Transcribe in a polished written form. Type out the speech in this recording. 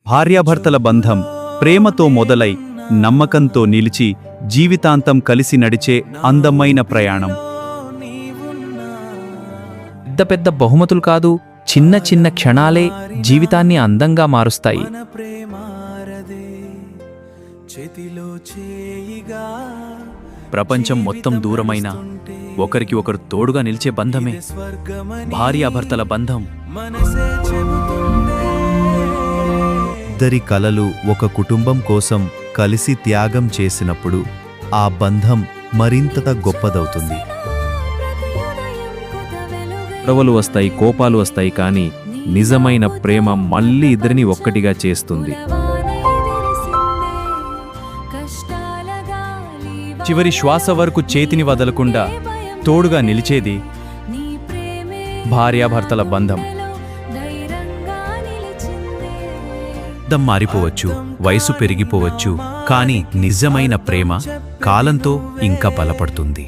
భార్యాభర్తల బంధం ప్రేమతో మొదలై నమ్మకంతో నిలిచి జీవితాంతం కలిసి నడిచే అందమైన ప్రయాణం. పెద్ద పెద్ద బహుమతులు కాదు, చిన్న చిన్న క్షణాలే జీవితాన్ని అందంగా మారుస్తాయి. ప్రపంచం మొత్తం దూరమైన ఒకరికి ఒకరు తోడుగా నిలిచే బంధమే భార్యాభర్తల బంధం. ఇద్దరి కలలు ఒక కుటుంబం కోసం కలిసి త్యాగం చేసినప్పుడు ఆ బంధం మరింతగా గొప్పదవుతుంది. గొడవలు వస్తాయి, కోపాలు వస్తాయి, కానీ నిజమైన ప్రేమ మళ్ళీ ఇద్దరిని ఒక్కటిగా చేస్తుంది. చివరి శ్వాస వరకు చేతిని వదలకుండా తోడుగా నిలిచేది భార్యాభర్తల బంధం. బంధం మారిపోవచ్చు, వయసు పెరిగిపోవచ్చు, కానీ నిజమైన ప్రేమ కాలంతో ఇంకా బలపడుతుంది.